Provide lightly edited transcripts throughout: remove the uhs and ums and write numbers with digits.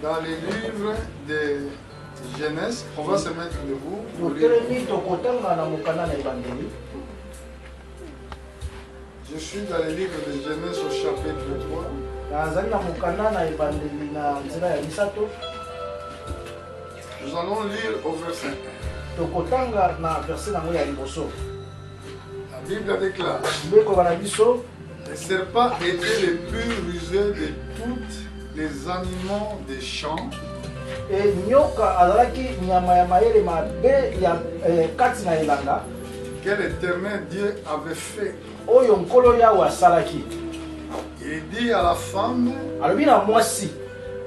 dans les livres de Genèse, on va se mettre debout. Je suis dans les livres de Genèse au chapitre 3. Nous allons lire au verset. La Bible déclare: le serpent était le plus rusé de tous les animaux des champs que l'Éternel Dieu avait fait. Il dit à la femme: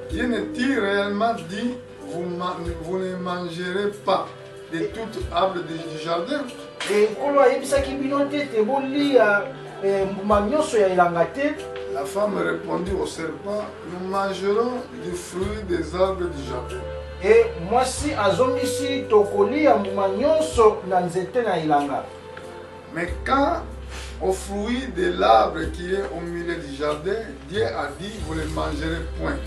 Dieu n'est-il réellement dit, vous ne mangerez pas de tout arbre du jardin? La femme répondit au serpent: nous mangerons du fruit des arbres du jardin. Mais quand au fruit de l'arbre qui est au milieu du jardin, Dieu a dit, vous ne mangerez point.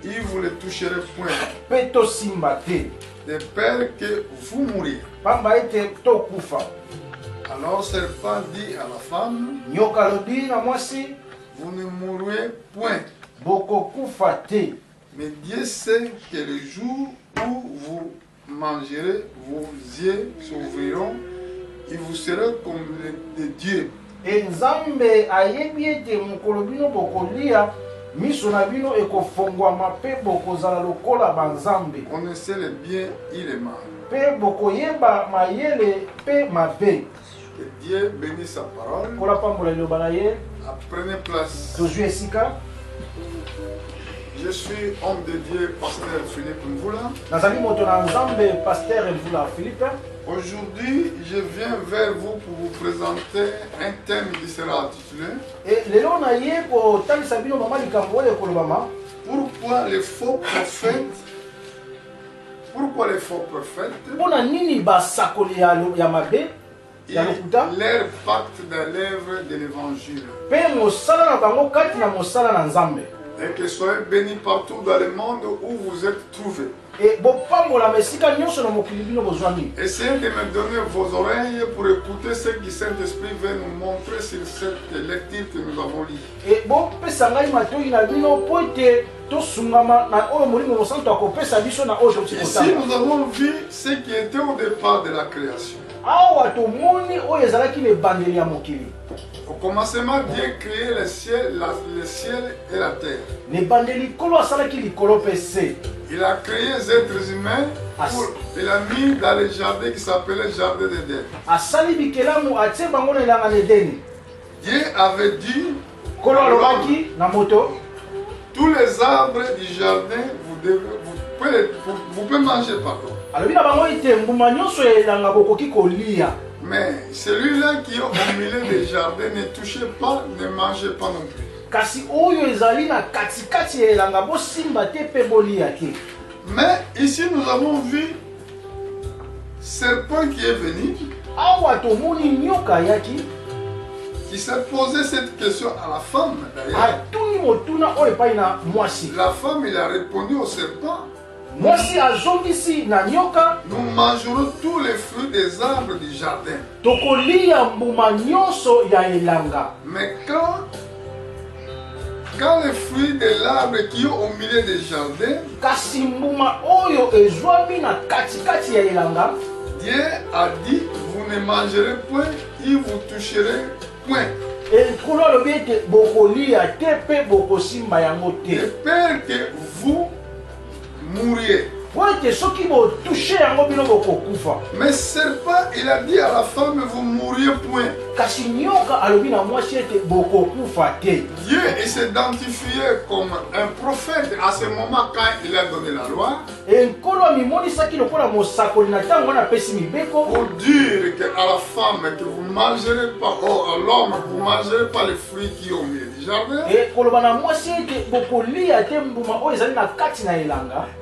Et vous ne toucherez point, de peur que vous mouriez. Alors le serpent dit à la femme: vous ne mourrez point. Mais Dieu sait que le jour où vous mangerez, vos yeux s'ouvriront et vous serez comme des dieux. On ne sait le bien et le mal. Que Dieu bénisse sa parole. Prenez place. Je suis homme de Dieu, pasteur Philippe Mvula. Aujourd'hui, je viens vers vous pour vous présenter un thème qui sera intitulé: pourquoi les faux prophètes? Pourquoi les faux prophètes? Et leur pacte dans l'œuvre de l'évangile. Et que soyez bénis partout dans le monde où vous êtes trouvés. Essayez de me donner vos oreilles pour écouter ce que Saint-Esprit veut nous montrer sur cette lecture que nous avons lue. Ici, nous avons vu ce qui était au départ de la création. Au commencement, Dieu créait le ciel et la terre. Il a créé les êtres humains. Il a mis dans le jardin qui s'appelait le jardin d'Éden. Dieu avait dit: tous les arbres du jardin, vous pouvez manger, pardon. Mais celui-là qui est au milieu des jardins, ne touchez pas, ne mangez pas non plus. Mais ici nous avons vu serpent qui est venu, qui s'est posé cette question à la femme d'ailleurs. La femme, il a répondu au serpent: nous mangerons tous les fruits des arbres du jardin. Mais quand les fruits de l'arbre qui est au milieu du jardin, Dieu a dit, vous ne mangerez point et vous toucherez point. De peur que vous mouriez. Mais serpent, il a dit à la femme, vous mourriez point. Dieu s'est identifié comme un prophète à ce moment quand il a donné la loi. Pour dire à la femme que vous ne mangerez pas, à l'homme que vous ne mangerez pas les fruits qui ont mis du jardin.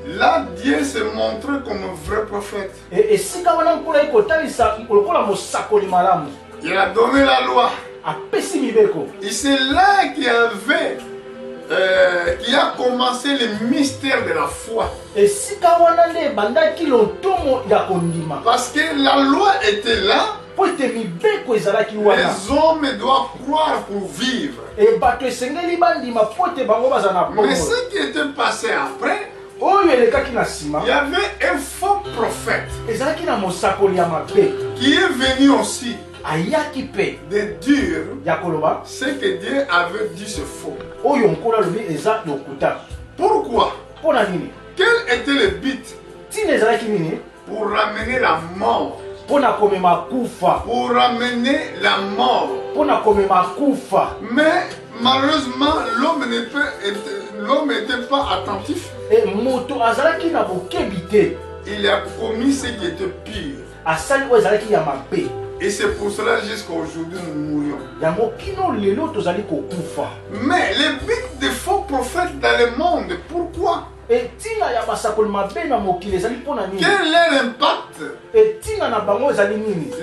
Là, Dieu s'est montré comme un vrai prophète. Il a donné la loi. Et c'est là qu'il y avait qui a commencé le mystère de la foi. Parce que la loi était là. Les hommes doivent croire pour vivre. Mais ce qui était passé après, il y avait un faux prophète qui est venu aussi de dire ce que Dieu avait dit ce faux. Pourquoi? Quel était le but? Pour ramener la mort. Pour ramener la mort. Mais malheureusement, l'homme n'était pas attentif. Il a commis ce qui était pire. Et c'est pour cela jusqu'à aujourd'hui nous mourions. Mais le but des faux prophètes dans le monde, pourquoi? Quel est leur impact?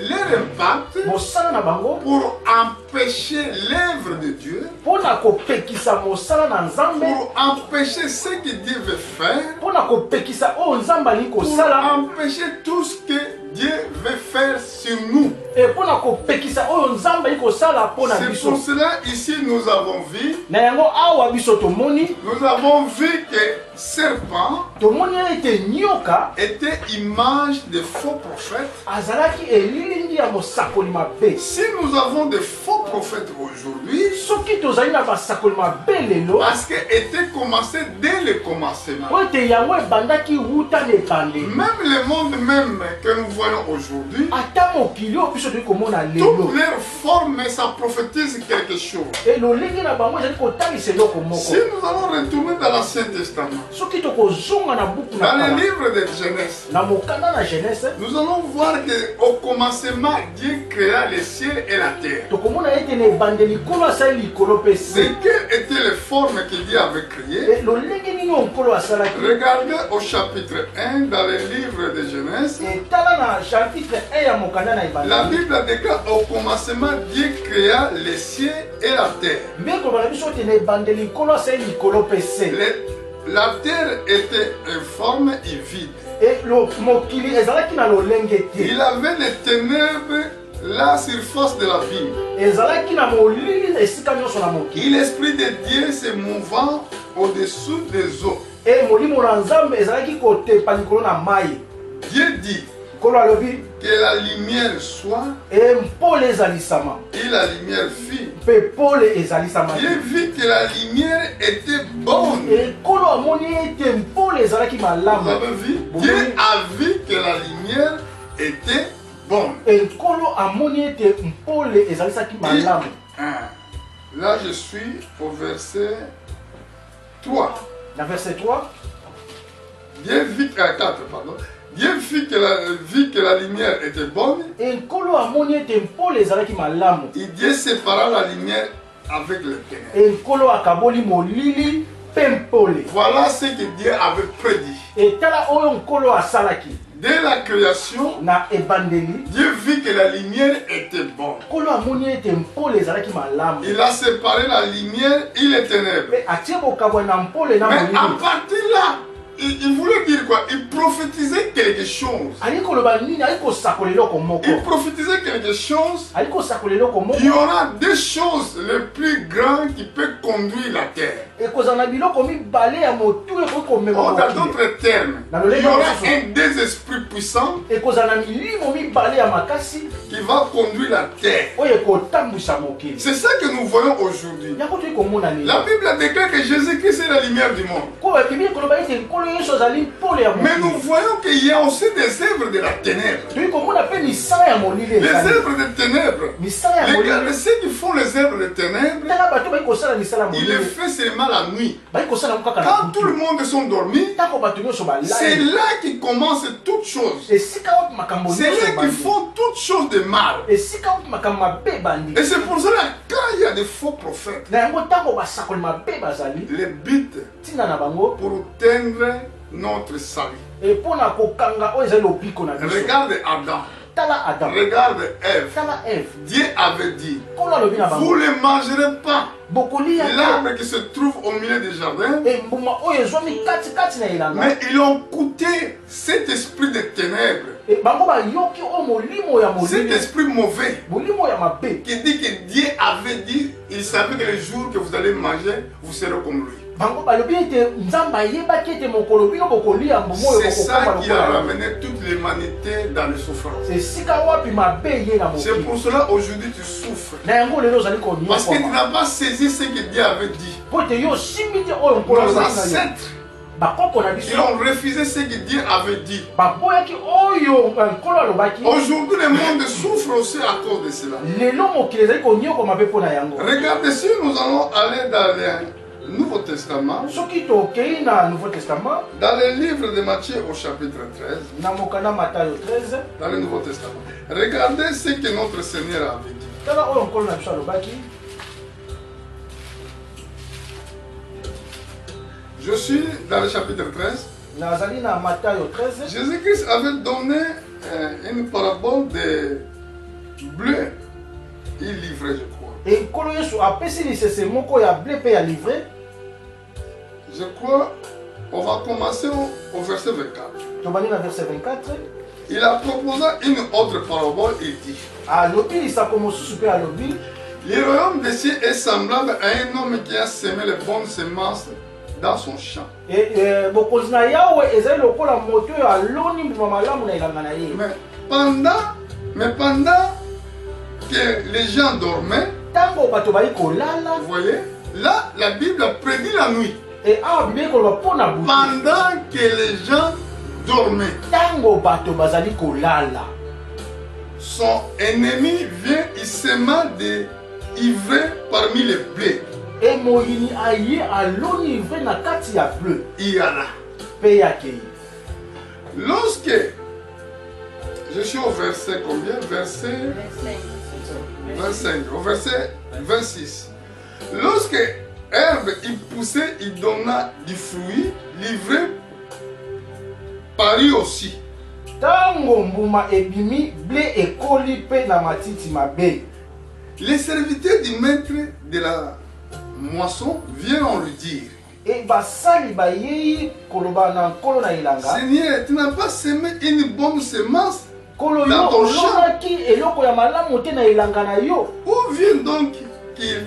Leur impact pour empêcher l'œuvre de Dieu, pour empêcher ce que Dieu veut faire, pour empêcher tout ce que Dieu veut faire sur nous. C'est pour cela ici nous avons vu que serpent était image de faux prophètes. Si nous avons des faux prophètes aujourd'hui, parce que était commencé dès le commencement. Même le monde même que nous voyons aujourd'hui, toutes leurs formes, ça prophétise quelque chose. Si nous allons retourner dans l'Ancien Testament, dans le livre de Genèse, nous allons voir qu'au commencement, Dieu créa les cieux et la terre. C'est quelle était les formes que Dieu avait créées? Regardez au chapitre 1 dans le livre de Genèse. La Bible déclare au commencement Dieu créa les cieux et la terre. La terre était informe et vide. Il avait les ténèbres la surface de la vie. Et l'Esprit de Dieu se mouvant au-dessous des eaux. Dieu dit que la lumière soit, et la lumière fit. Dieu vit que la lumière était bonne. Vous avez vu? Dieu a vu que la lumière était bonne. Là je suis au verset 3. Verset 3. Dieu vit à 4, pardon. Dieu vit que la lumière était bonne. Et Dieu sépara la lumière avec les ténèbres. Voilà ce que Dieu avait prédit. Dès la création, Dieu vit que la lumière était bonne. Il a séparé la lumière et les ténèbres. Mais à partir de là, il voulait dire quoi? Il prophétisait quelque chose. Il prophétisait quelque chose. Il y aura des choses les plus grandes qui peuvent conduire la terre. Dans d'autres termes, il y aura un des esprits puissants qui va conduire la terre. C'est ça que nous voyons aujourd'hui. La Bible déclare que Jésus-Christ est la lumière du monde. Mais nous voyons qu'il y a aussi des œuvres de la ténèbre. Les œuvres de ténèbres. Regardez ceux qui font les œuvres de ténèbres. Il les fait seulement la nuit. Quand tout le monde sont dormis, c'est là qu'ils commencent toutes choses. C'est là qu'ils font toutes choses de mal. Et c'est pour cela quand il y a des faux prophètes, le but pour atteindre notre salut. Regarde Adam. Regarde Ève. Dieu avait dit, vous ne mangerez pas l'arbre qui se trouve au milieu du jardin. Mais ils ont écouté cet esprit de ténèbres. Cet esprit mauvais qui dit que Dieu avait dit, il savait que le jour que vous allez manger, vous serez comme lui. C'est ça qui a ramené toute l'humanité dans le souffrance. C'est pour cela aujourd'hui tu souffres. Parce que tu n'as pas saisi ce que Dieu avait dit. Nos ancêtres, ils ont refusé ce que Dieu avait dit. Aujourd'hui, le monde souffre aussi à cause de cela. Regardez, si nous allons aller dans le Nouveau Testament, dans le livre de Matthieu au chapitre 13, dans le Nouveau Testament, regardez ce que notre Seigneur avait dit. Je suis dans le chapitre 13. Jésus-Christ avait donné une parabole de bleu. Il livrait, je crois. Je crois on va commencer au verset 24. Il a proposé une autre parabole et dit, le royaume des cieux est semblable à un homme qui a semé les bonnes semences dans son champ. Mais pendant que les gens dormaient, vous voyez, là la Bible a prédit la nuit. Pendant que les gens dormaient, son ennemi vient, il sema des ivraies parmi les blés. Il y a là. Lorsque je suis au verset combien? Verset 25. Au verset 26. Lorsque herbe il poussait, il donna du fruit, livré Paris aussi. Les serviteurs du maître de la moisson viennent en lui dire, Seigneur, tu n'as pas semé une bonne semence dans ton champ. Où vient donc qu'il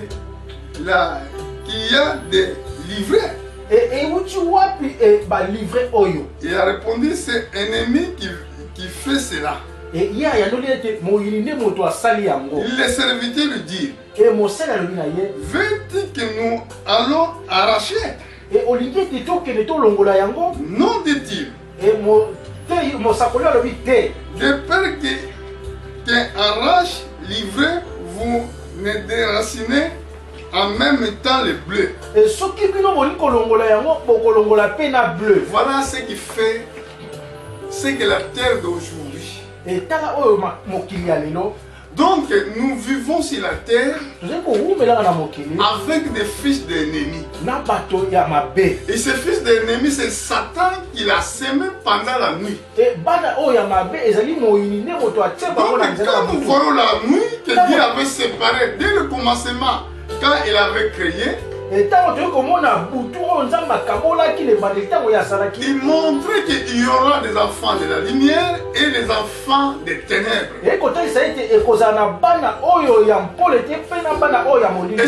y a des livrets? Il a répondu, c'est l'ennemi qui fait cela. Les serviteurs lui disent, veux-tu que nous allons arracher? Non, dit-il. De peur qu'un arrache l'ivraie, vous ne déracinez en même temps les bleus. Voilà ce qui fait, ce que la terre d'aujourd'hui. Donc nous vivons sur la terre avec des fils d'ennemis. Et ces fils d'ennemis, c'est Satan qui l'a semé pendant la nuit. Donc quand nous voyons la nuit que Dieu avait séparé dès le commencement, quand il avait créé, il montrait qu'il y aura des enfants de la lumière et des enfants des ténèbres. Et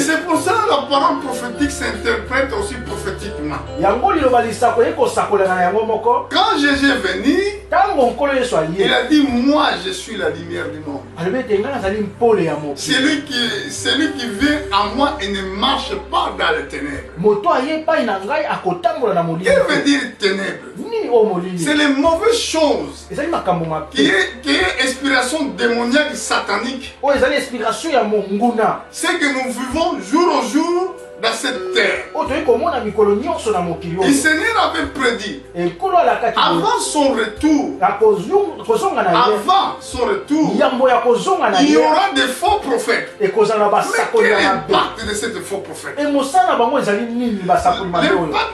c'est pour ça que la parole prophétique s'interprète aussi prophétiquement. Quand Jésus est venu, il a dit, moi je suis la lumière du monde. Celui qui vient à moi et ne marche pas dans les ténèbres. Qu'est-ce que veut dire ténèbres? C'est les mauvaises choses qui est inspiration démoniaque satanique. C'est que nous vivons jour au jour dans cette terre. Le Seigneur avait prédit avant son retour, il y aura des faux prophètes. Mais quel est l'impact de ces faux prophètes? L'impact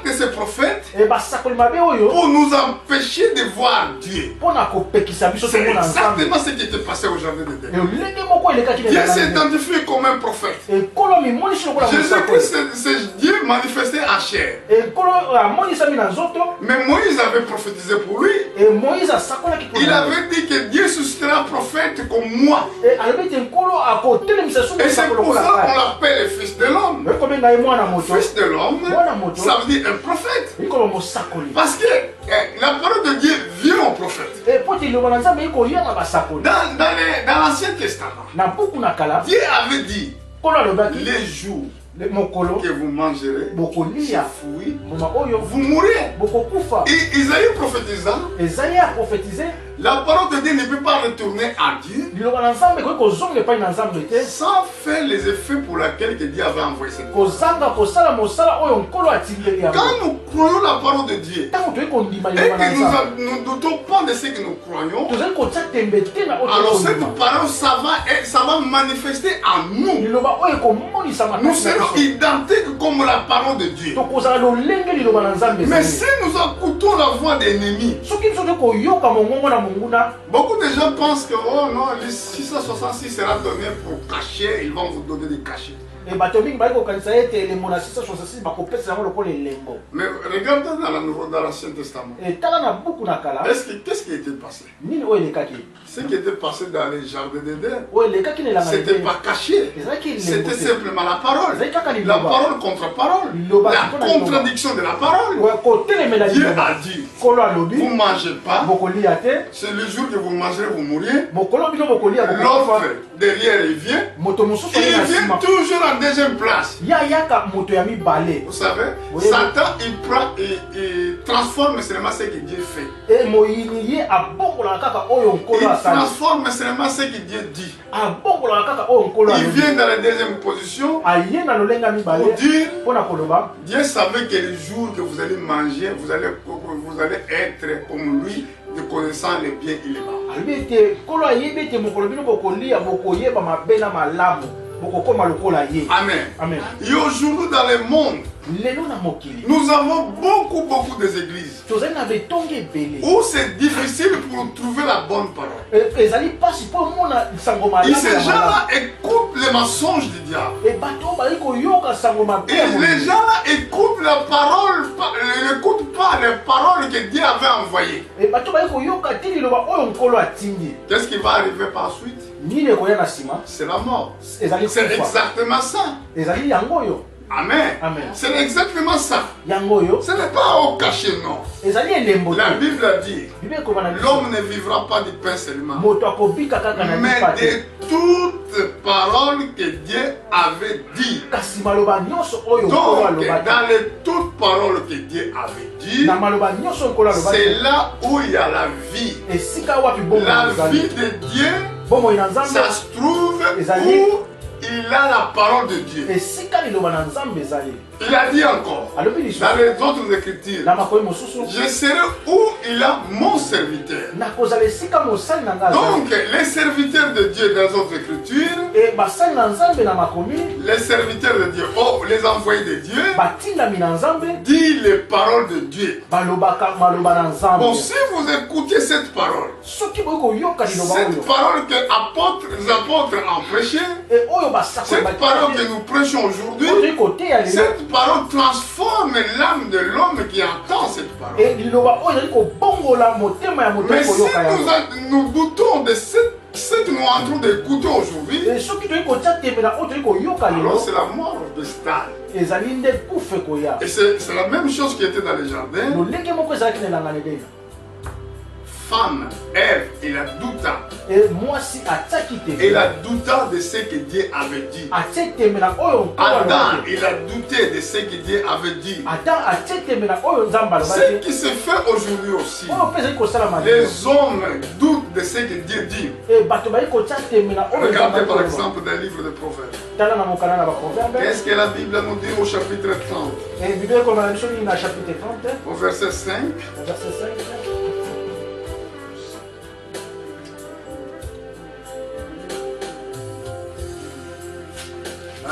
de ces prophètes pour nous empêcher de voir Dieu. C'est exactement ce qui était passé au jardin d'Éden. Dieu s'est identifié comme un prophèt. Jésus-Christ, c'est Dieu manifesté en chair. Mais Moïse avait prophétisé pour lui. Il avait dit que Dieu suscitera un prophète comme moi. Et c'est pour ça qu'on l'appelle le fils de l'homme. Fils de l'homme, ça veut dire un prophète. Parce que la parole de Dieu vient au prophète. Dans l'Ancien Testament, Dieu avait dit les jours que vous mangerez ces fruits, vous mourrez. Et Isaïe prophétisant, la parole de Dieu ne peut pas retourner à Dieu sans faire les effets pour lesquels Dieu avait envoyé cette parole. Quand nous croyons la parole de Dieu et que nous ne doutons pas de ce que nous croyons, alors cette parole, ça va manifester en nous. Nous serons identiques comme la parole de Dieu. Mais si nous écoutons la voix des ennemis, beaucoup de gens pensent que oh non, les 666 sera donné pour cacher, ils vont vous donner des cachets. Mais regardez dans l'Ancien Testament. Qu'est-ce qui était passé? Ce qui était passé dans les jardins d'Éden, c'était pas caché. C'était simplement la parole. La parole contre parole. La contradiction de la parole. Dieu a dit, vous ne mangez pas. C'est le jour que vous mangerez, vous mourrez. L'autre derrière, il vient. Il vient toujours en deuxième place. Vous savez, Satan, il prend et transforme seulement ce que Dieu fait. Il transforme seulement ce que Dieu dit. Il vient dans la deuxième position pour dire, Dieu savait que le jour que vous allez manger, vous allez être comme lui, de connaissant les biens et les mal. Amen. Amen. Et aujourd'hui dans le monde, nous avons beaucoup d'églises où c'est difficile pour trouver la bonne parole. Et ces gens-là écoutent les mensonges du diable. Et les gens-là écoutent la parole, n'écoutent pas les paroles que Dieu avait envoyées. Qu'est-ce qui va arriver par suite? C'est la mort. C'est exactement ça. Amen. Amen. C'est exactement ça. Ce n'est pas au cachet, non. La Bible a dit, l'homme ne vivra pas du pain seulement, mais de toute parole que Dieu avait dit. Donc, dans les toutes paroles que Dieu avait dit, c'est là où il y a la vie. La vie de Dieu, ça se trouve où il a la parole de Dieu. Il a dit encore dans les autres écritures, je serai où il a mon serviteur. Donc les serviteurs de Dieu dans les autres écritures, les serviteurs de Dieu, les envoyés de Dieu, disent les paroles de Dieu. Bon, si vous écoutez cette parole que les apôtres ont prêché, cette parole que nous prêchons aujourd'hui, cette parole transforme l'âme de l'homme qui entend cette parole. Mais si nous doutons de ce que nous sommes en train d'écouter aujourd'hui, alors c'est la mort de stade. Et c'est la même chose qui était dans les jardins. femme, Ève, elle a douté. Elle a douté de ce que Dieu avait dit. Adam, il a douté de ce que Dieu avait dit. Ce qui se fait aujourd'hui aussi. Les hommes doutent de ce que Dieu dit. Regardez par exemple dans le livre de Proverbes. Qu'est-ce que la Bible nous dit au chapitre 30? Au verset 5.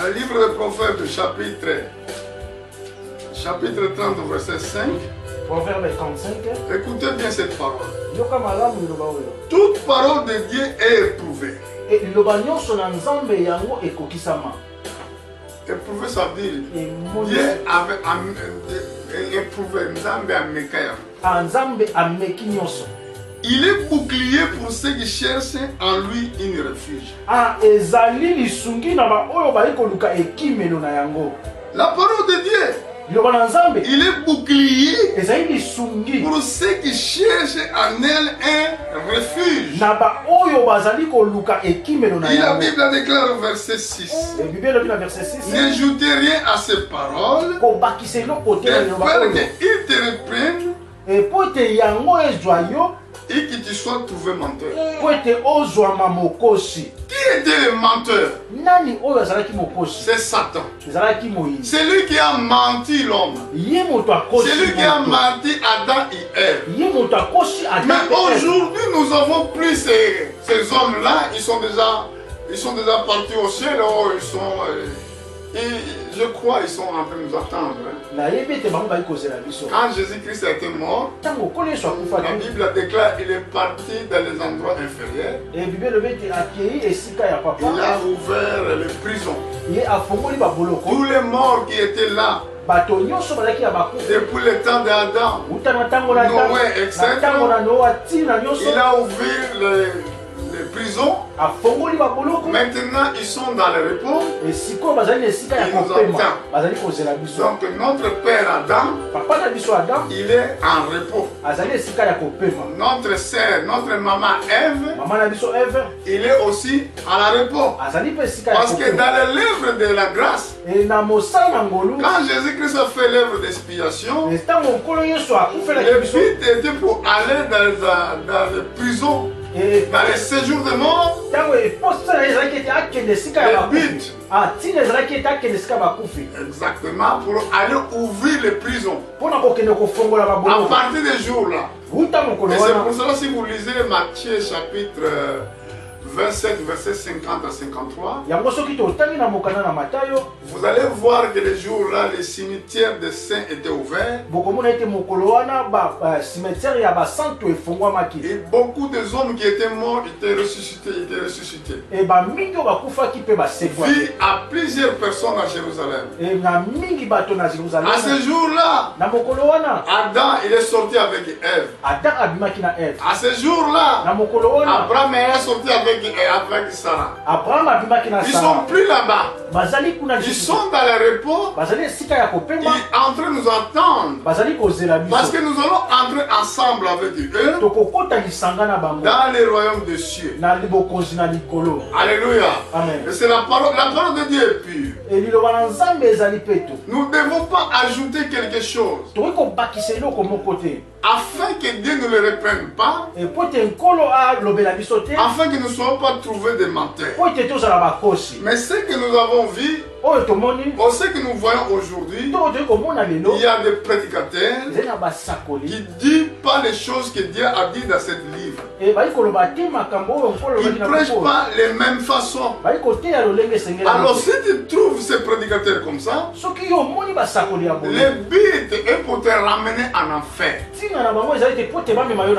Le livre de Proverbes, chapitre 30, verset 5. Proverbe 35. Écoutez bien cette parole. Toute parole de Dieu est éprouvée. Éprouvé, ça veut dire Dieu avait éprouvé Nzambe. Il est bouclier pour ceux qui cherchent en lui une refuge. La parole de Dieu, il est bouclier pour ceux qui cherchent en elle un refuge. Et la Bible déclare au verset 6. N'ajoutez rien à ces paroles, de peur qu'ils te reprennent et que tu sois trouvé menteur. Qui était le menteur? C'est Satan. C'est lui qui a menti l'homme. C'est lui qui a menti Adam et Ève. Mais aujourd'hui, nous avons plus ces hommes-là. Ils sont déjà partis au ciel. Et je crois qu'ils sont en train de nous attendre. Quand Jésus-Christ a été mort, la Bible déclare qu'il est parti dans les endroits inférieurs. Il a ouvert les prisons. Tous les morts qui étaient là, depuis le temps d'Adam, Noé, etc., il a ouvert les prisons. Maintenant ils sont dans le repos. Ils nous attendent. Donc notre père Adam, il est en repos. Notre sœur, notre maman Ève, il est aussi à la repos. Parce que dans l'œuvre de la grâce, quand Jésus-Christ a fait l'œuvre d'expiation, le but était pour aller dans les prisons. Dans les séjours de mort, le but, exactement, pour aller ouvrir les prisons. À partir des jours-là. Et c'est pour cela, si vous lisez Matthieu chapitre 27, verset 50 à 53, vous allez voir que les jours-là, les cimetières des saints étaient ouverts. Et beaucoup de hommes qui étaient morts étaient ressuscités. Vie à plusieurs personnes à Jérusalem. À ce jour-là, Adam il est sorti avec Ève. À ce jour-là, Abraham est sorti avec Sarah. Ils sont plus là-bas. Ils sont dans le repos. Ils sont en train de nous attendre. Parce que nous allons entrer ensemble avec eux dans les royaumes des cieux. Alléluia. Et c'est la parole de Dieu est pure. Nous ne devons pas ajouter quelque chose afin que Dieu ne le reprenne pas, afin que nous ne soyons pas trouvés des menteurs. Mais ce que nous avons vu, ce que nous voyons aujourd'hui, il y a des prédicateurs qui ne disent pas les choses que Dieu a dit dans ce livre. Ils ne prêchent pas les mêmes façons. Alors si tu trouves ces prédicateurs comme ça, le but est pour te ramener en enfer.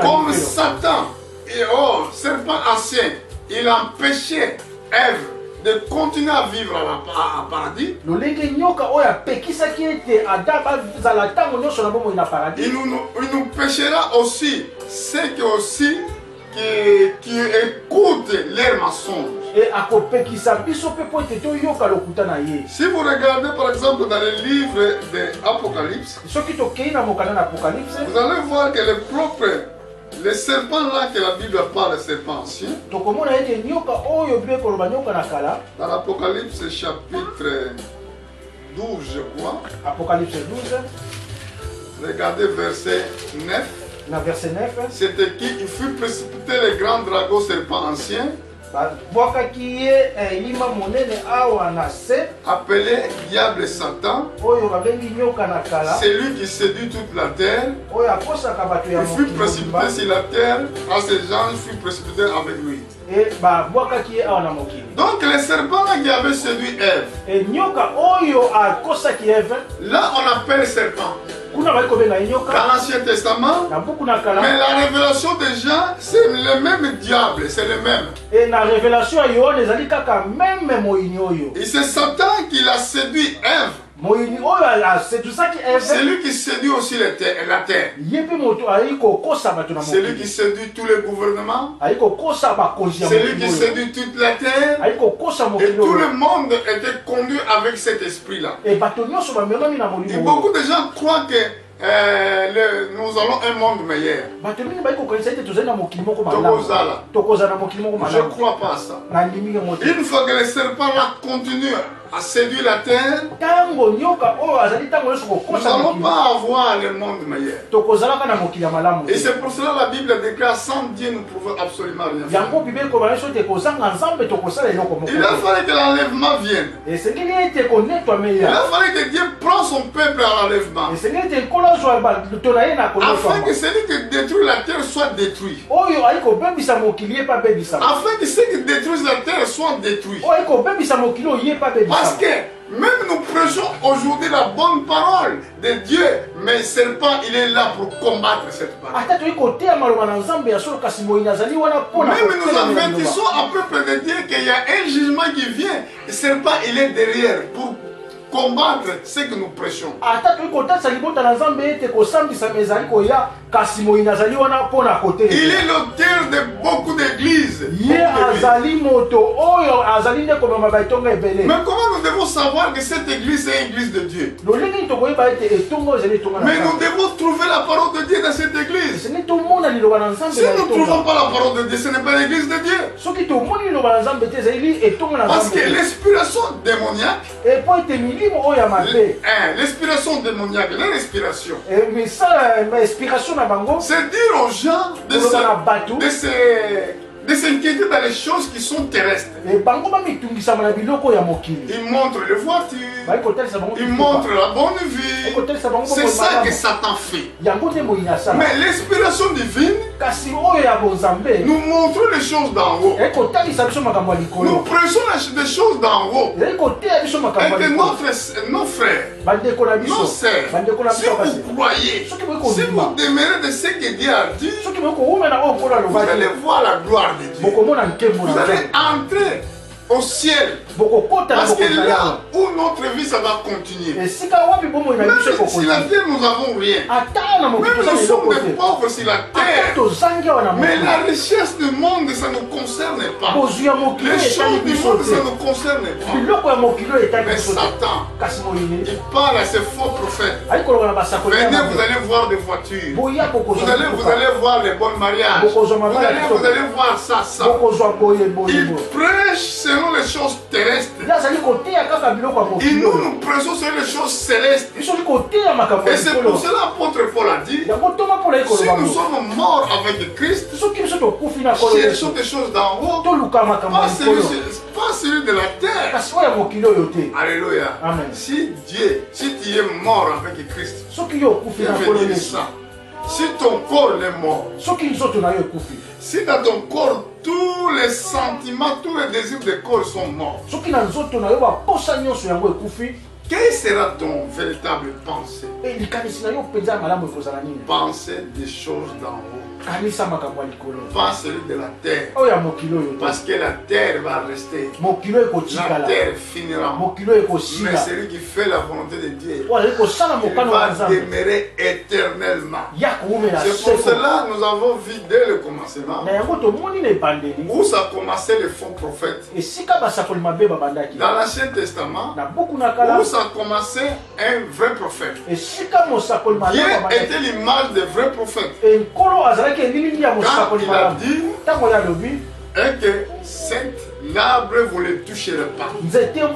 Comme Satan, serpent ancien, il empêchait Ève de continuer à vivre à paradis. Il nous péchera aussi ceux qui écoutent leurs mensonges. Si vous regardez par exemple dans le livre de l'Apocalypse, vous allez voir que le propre Les serpents là que la Bible parle, les serpents anciens. Dans l'Apocalypse chapitre 12, je crois. Apocalypse 12. Regardez verset 9. Dans verset 9. C'était qui il fut précipité les grands dragons serpents anciens. Appelé diable et Satan. C'est lui qui séduit toute la terre. Il fut précipité sur la terre. À ces gens, il fut précipité avec lui. Donc les serpents là qui avaient séduit Ève. Là on appelle serpent. Dans l'Ancien Testament, mais la révélation des gens, c'est le même diable, c'est le même. Et c'est Satan qui l'a séduit Ève. C'est lui qui séduit aussi la terre. C'est lui qui séduit tous les gouvernements. C'est lui qui séduit toute la terre. Et tout le monde était conduit avec cet esprit-là. Et beaucoup de gens croient que nous allons un monde meilleur. Je ne crois pas à ça. Une fois que les serpents là continuent à séduire la terre, nous n'allons pas avoir le monde meilleur. Et c'est pour cela que la Bible déclare sans Dieu nous ne pouvons absolument rien faire. Il a fallu que l'enlèvement vienne. Il a fallu que Dieu prenne son peuple à l'enlèvement. Afin que celui qui détruit la terre soit détruit. Afin que ceux qui détruisent la terre soient détruits. Parce que même nous prêchons aujourd'hui la bonne parole de Dieu, mais le serpent il est là pour combattre cette parole. Même nous avertissons à peuple de Dieu qu'il y a un jugement qui vient. Le serpent il est derrière pour combattre ce que nous prêchons. Il est l'auteur de beaucoup d'églises. Mais comment nous devons savoir que cette église est une église de Dieu? Mais nous devons trouver la parole de Dieu dans cette église. Si nous ne trouvons pas la parole de Dieu, ce n'est pas l'église de Dieu. Parce que l'inspiration démoniaque, l'inspiration démoniaque, la respiration, c'est dire aux gens de s'inquiéter dans les choses qui sont terrestres. Ils montrent les voitures, ils montrent la bonne vie. C'est ça que Satan fait. Mais l'inspiration divine nous montre les choses d'en haut. Nous prêchons des choses d'en haut. Et que nos frères, nos sœurs, si vous croyez, si vous demeurez de ce que Dieu a dit, vous allez voir la gloire de Dieu. Vous allez entrer au ciel. Parce que là où notre vie ça va continuer. Même si la terre nous n'avons rien. Même nous sommes des pauvres sur la terre. Mais la richesse du monde ça ne nous concerne pas. Les choses du monde ça ne nous concerne pas. Mais Satan, il parle à ces faux prophètes. Venez, vous allez voir des voitures. Vous allez voir les bons mariages. Vous allez voir ça. Il prêche selon les choses terrestres. Et nous prêchons sur les choses célestes. Et c'est pour cela l'apôtre Paul a dit, si nous sommes morts avec Christ, cherchons des choses d'en haut, pas celui de la terre. Alléluia. Si tu es mort avec Christ, il veut dire ça. Si ton corps est mort, si dans ton corps tous les sentiments, tous les désirs de corps sont morts, quelle sera ton véritable pensée? Penser des choses d'en haut. Pas celui de la terre. Parce que la terre va rester. La terre finira. Mais celui qui fait la volonté de Dieu, il va demeurer éternellement. C'est pour cela que nous avons vu dès le commencement où ça commençait les faux prophètes. Dans l'Ancien Testament, où ça commençait un vrai prophète. Dieu était l'image des vrais prophètes. Quand il a dit et que cet arbre vous ne le toucherez pas. C'était une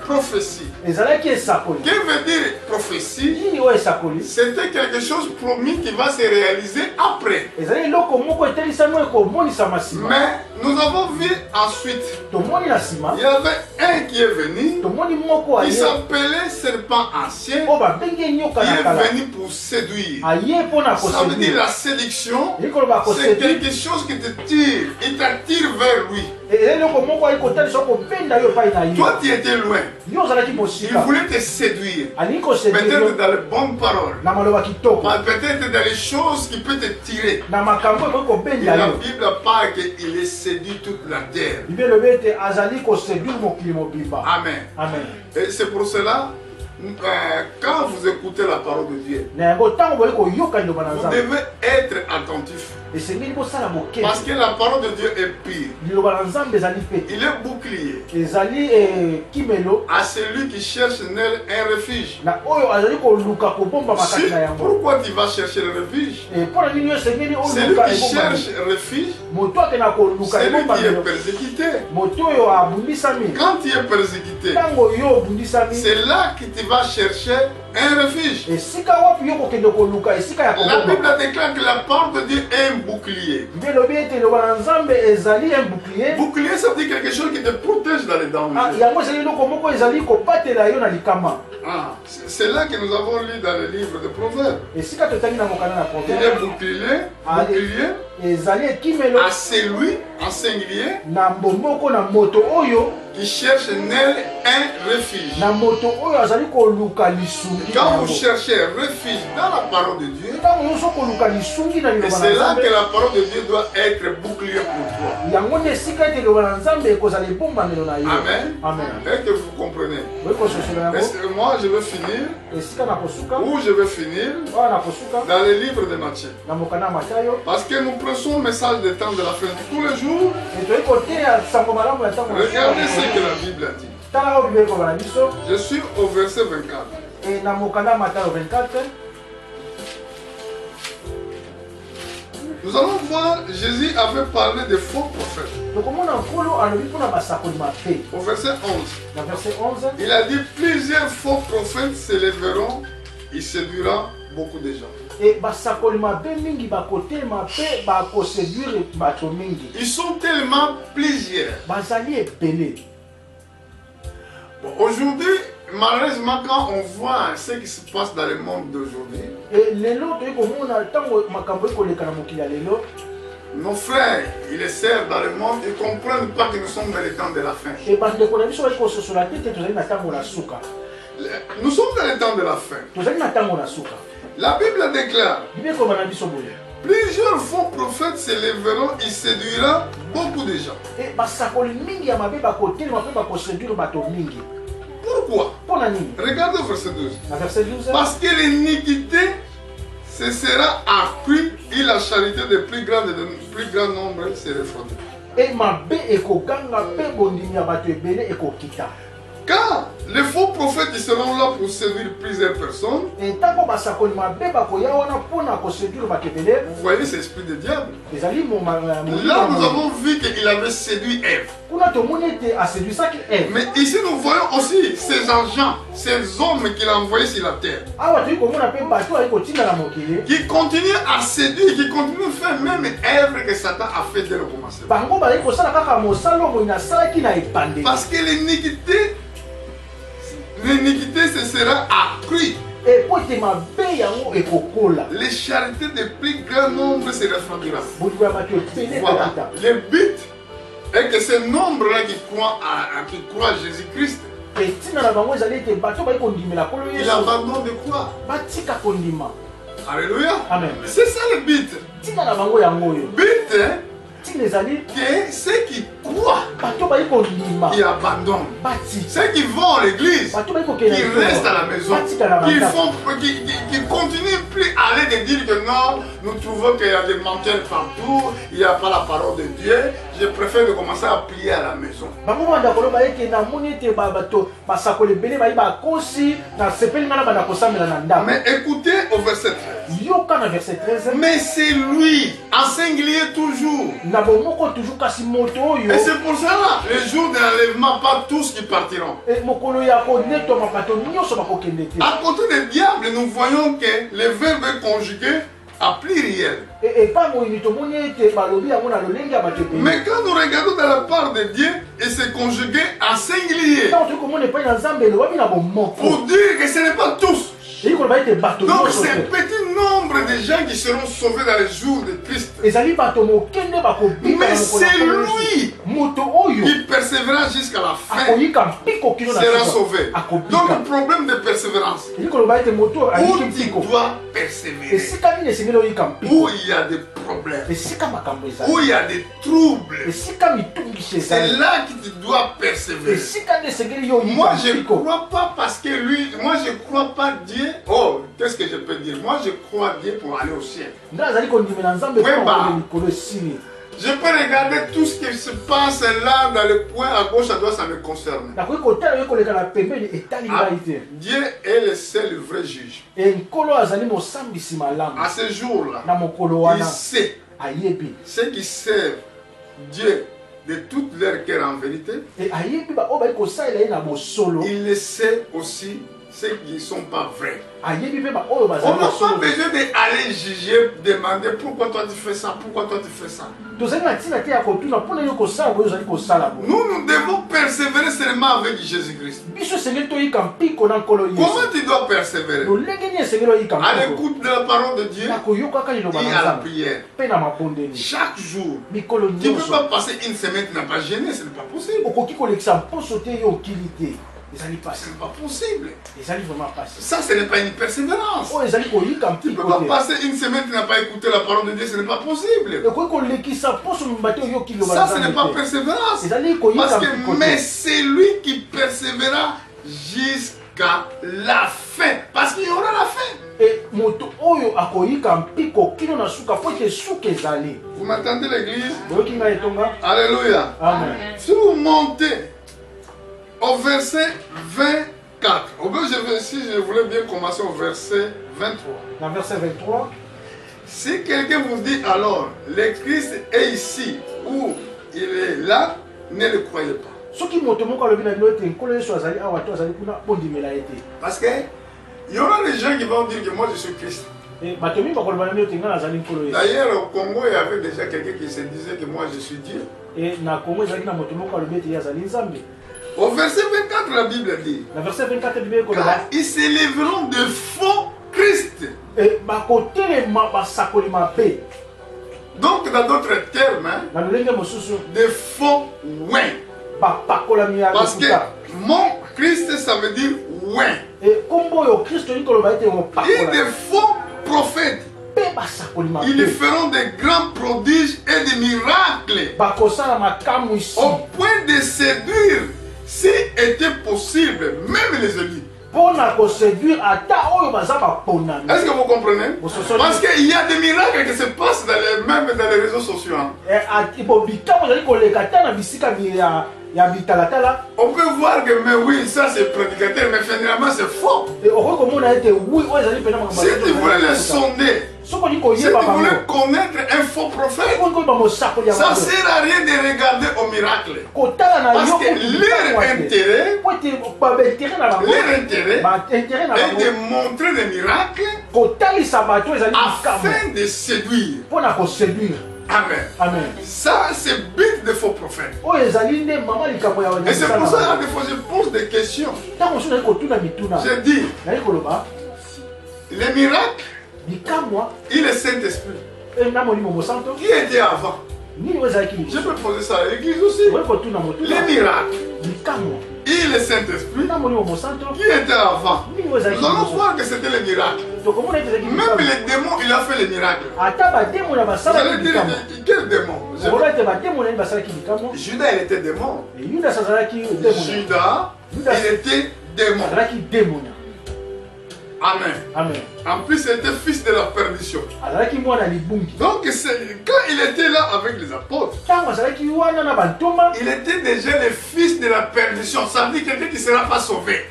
prophétie. Que veut dire prophétie? C'était quelque chose promis qui va se réaliser après. Mais nous avons vu ensuite, il y avait un qui est venu, qui s'appelait serpent ancien, qui est venu pour séduire. Ça veut dire la séduction, c'est quelque chose qui te tire, il t'attire vers lui. Toi tu étais loin, il voulait te séduire, peut-être dans les bonnes paroles, peut-être dans les choses qui peuvent te tirer. Et la Bible parle qu'il est séduit toute la terre. Amen. Et c'est pour cela, quand vous écoutez la parole de Dieu, vous devez être attentif. Parce que la parole de Dieu est pure. Il est bouclier à celui qui cherche un refuge. Pourquoi tu vas chercher le refuge? Celui qui cherche un refuge, celui qui est persécuté. Quand tu es persécuté, c'est là que tu vas chercher un refuge. La Bible déclare que la parole de Dieu est un bouclier. Bouclier, ça veut dire quelque chose qui te protège dans les dangers. C'est là que nous avons lu dans le livre de Proverbes. Il est bouclier à celui, en singulier, qui cherche un refuge. Quand vous cherchez un refuge dans la parole de Dieu, et c'est là que la parole de Dieu doit être bouclier pour toi. Amen. Et que vous comprenez. Moi, je veux finir. Où je veux finir? Dans le livre de Matthieu. Parce que nous prêchons le message des temps de la fin tous les jours. Regardez ce que la Bible a dit. Je suis au verset 24. Nous allons voir, Jésus avait parlé de faux prophètes. Au verset 11, il a dit plusieurs faux prophètes s'élèveront, ils séduiront beaucoup de gens. Ils sont tellement plusieurs. Bon, aujourd'hui, malheureusement, quand on voit ce qui se passe dans le monde d'aujourd'hui, nos frères et les sœurs dans le monde, ils ne comprennent pas que nous sommes dans les temps de la fin. Nous sommes dans les temps de la fin. La Bible déclare, plusieurs faux prophètes s'élèveront, ils séduiront beaucoup de gens. Pourquoi? Regardez le verset 12. Parce que l'iniquité ce sera accrue et la charité de plus grand nombre se refroidira. Quand les faux prophètes ils seront là pour séduire plusieurs personnes, vous voyez cet esprit de diable. Là nous avons vu qu'il avait séduit Ève. Mais ici nous voyons aussi ces agents, ces hommes qu'il a envoyés sur la terre, qui continuent à séduire, qui continuent à faire même œuvre que Satan a fait dès le commencement. Parce que l'iniquité ce sera accrue. Les charités de plus grand nombre se refroidiront. Voilà. Le but est que ce nombre-là qui croit Jésus-Christ, il abandonne de croire. Alléluia. C'est ça le but. But, que ceux qui croient, qui abandonnent. Ceux qui vont à l'église, qui restent à la maison, qui continuent plus à aller de dire que non, nous trouvons qu'il y a des menteurs partout, il n'y a pas la parole de Dieu. Je préfère de commencer à prier à la maison. Mais écoutez au verset 13. Mais c'est lui, en singulier toujours. Et c'est pour cela, les jours de l'enlèvement, pas tous qui partiront. À côté des diables, nous voyons que le verbe est conjugué à pluriel. Mais quand nous regardons de la part de Dieu, et c'est conjugué à singulier. Pour dire que ce n'est pas tous. Donc c'est un petit nombre de gens qui seront sauvés dans les jours de Christ. Mais c'est lui qui persévérera jusqu'à la fin sera sauvé. Donc le problème de persévérance, où tu dois persévérer, où il y a des problèmes, où il y a des troubles, c'est là que tu dois persévérer. Moi je ne crois pas parce que lui, moi je ne crois pas Dieu. Oh, qu'est-ce que je peux dire? Moi je crois Dieu pour aller au ciel. Je peux regarder tout ce qui se passe là dans le coin à gauche, à droite, ça me concerne. Dieu est le seul vrai juge. À ce jour-là, il sait ceux qui servent Dieu de toute leur cœur en vérité. Il le sait aussi ceux qui ne sont pas vrais. On n'a pas besoin d'aller juger, demander pourquoi toi tu fais ça, pourquoi toi tu fais ça. Nous devons persévérer seulement avec Jésus-Christ. Comment tu dois persévérer? À l'écoute de la parole de Dieu et à la prière. Chaque jour. Tu ne peux pas passer une semaine, tu n'as pas gêné, ce n'est pas possible. Ce n'est pas possible. Ça, ce n'est pas une persévérance. Tu ne peux pas passer une semaine, tu n'as pas écouté la parole de Dieu, ce n'est pas possible. Ça, ce n'est pas persévérance. Parce que, mais c'est lui qui persévérera jusqu'à la fin. Parce qu'il y aura la fin. Vous m'entendez l'église? Alléluia. Amen. Si vous montez au verset 24. Si je voulais bien commencer au verset 23. Dans verset 23. Si quelqu'un vous dit alors, le Christ est ici ou il est là, ne le croyez pas. Parce que il y aura des gens qui vont dire que moi je suis Christ. D'ailleurs au Congo il y avait déjà quelqu'un qui se disait que moi je suis Dieu. Au verset 24, la Bible dit car ils s'élèveront de faux Christ. Donc, dans d'autres termes, de faux ouin. Parce que mon Christ, ça veut dire ouin. Et de faux prophètes. Ils feront des grands prodiges et des miracles. Au point de séduire. Si était possible, même les élites. Est-ce que vous comprenez? Parce qu'il y a des miracles qui se passent même dans les réseaux sociaux. On peut voir que mais oui, ça c'est prédicateur, mais finalement c'est faux. Si tu voulais les sonder, si tu voulais connaître un faux prophète, ça ne sert à rien de regarder au miracle. Parce que leur intérêt est de montrer des miracles afin de séduire. Amen. Amen. Ça, c'est le but des faux prophètes. Et c'est pour ça que des fois je pose des questions. Je dis, les miracles, il est Saint-Esprit. Qui était avant? Je peux poser ça à l'église aussi. Les miracles, il est Saint-Esprit. Qui était avant? Nous allons voir que c'était les miracles. Même les démons, il a fait les miracles. Vous allez dire, quel démon? Judas, il était démon. Judas, il était démon. Amen. Amen. En plus, il était fils de la perdition. Donc, quand il était là avec les apôtres, il était déjà le fils de la perdition. Ça veut dire quelqu'un qui ne sera pas sauvé.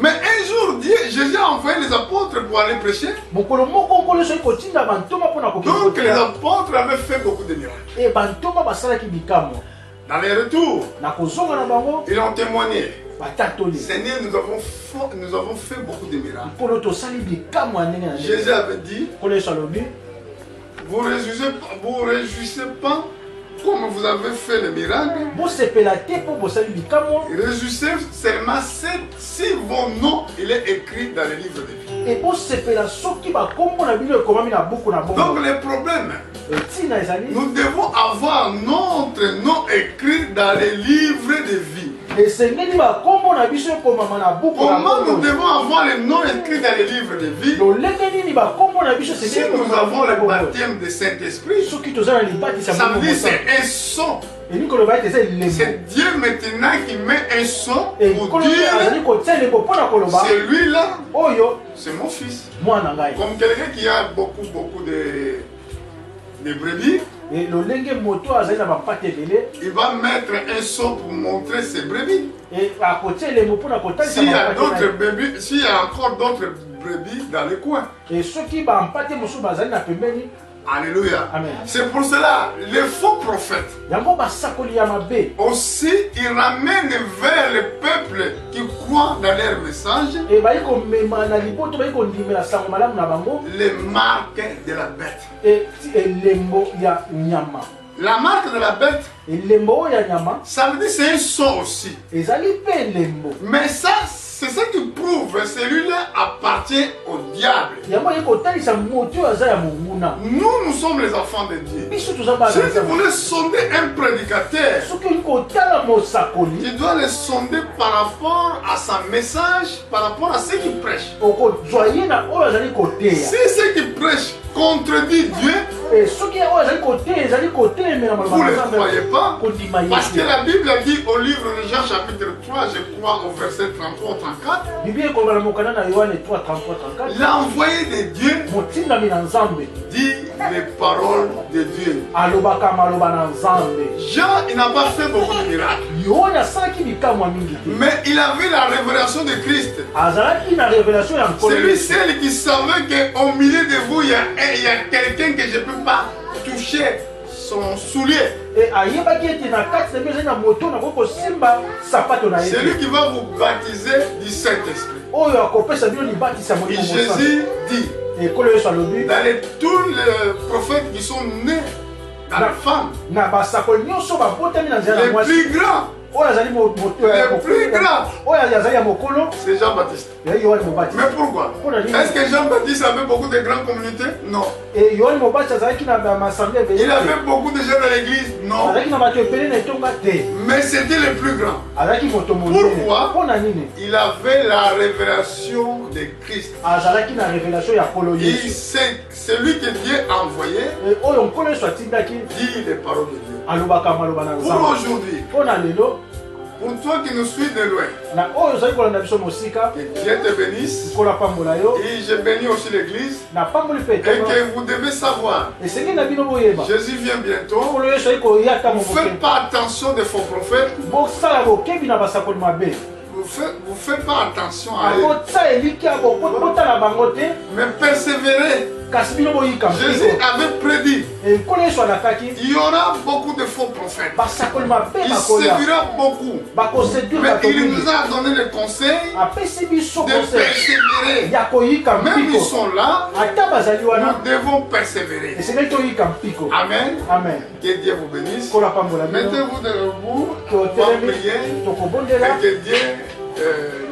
Mais un jour, Jésus a envoyé les apôtres pour aller prêcher. Donc, les apôtres avaient fait beaucoup de miracles. Dans les retours, ils ont témoigné. Seigneur, nous avons fait beaucoup de miracles. Jésus avait dit, vous réjouissez pas comme vous avez fait les miracles. Réjouissez seulement si vos noms il est écrit dans le livre de vie. Donc le problème, nous devons avoir notre nom écrit dans les livres de vie. Comment nous devons avoir les noms écrits dans les livres de vie? Si nous avons le baptême du Saint-Esprit, ça veut dire c'est un son. C'est Dieu maintenant qui met un son pour dire celui-là, c'est mon fils. Comme quelqu'un qui a beaucoup de brebis, il va mettre un son pour montrer ses brebis. S'il y a encore d'autres brebis dans le coin. Alléluia. C'est pour cela, les faux prophètes aussi, ils ramènent vers le peuple qui croit dans leur message les marques de la bête. La marque de la bête, ça veut dire c'est un son aussi. Mais ça, c'est ce qui prouve que celui-là appartient au diable. Nous sommes les enfants de Dieu. Si tu voulais sonder un prédicateur, tu dois le sonder par rapport à son message, par rapport à ce qu'il prêche. Si ce qu'il prêche contredit Dieu, vous ne le croyez pas, parce que la Bible a dit au livre de Jean chapitre 3, je crois au verset 33-34, l'envoyé de Dieu dit les paroles de Dieu. Jean, il n'a pas fait beaucoup de miracles, mais il avait la révélation de Christ. C'est lui seul qui savait qu'au milieu de vous, il y a quelqu'un que je ne peux pas toucher son soulier. C'est lui qui va vous baptiser du Saint-Esprit. Et Jésus dit, dans tous les prophètes qui sont nés dans la femme, les plus grands, c'est Jean-Baptiste. Mais pourquoi? Est-ce que Jean-Baptiste avait beaucoup de grandes communautés? Non. Il avait beaucoup de gens dans l'église? Non. Mais c'était le plus grand. Pourquoi? Il avait la révélation de Christ. C'est lui que Dieu a envoyé, dit les paroles de Dieu. Pour aujourd'hui, pour toi qui nous suis de loin, que Dieu te bénisse. Et je bénis aussi l'église. Et que vous devez savoir, Jésus vient bientôt. Ne faites pas attention des faux prophètes. Vous faites pas attention à eux. Mais persévérez. Jésus avait prédit, il y aura beaucoup de faux prophètes. Il sévira beaucoup. Mais il nous a donné le conseil de persévérer. Même ils sont là, nous devons persévérer. Amen. Que Dieu vous bénisse. Mettez-vous debout pour prier. Et que Dieu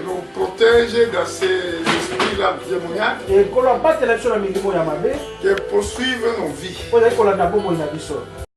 nous protège dans ces esprits-là démoniaques qui poursuivent nos vies.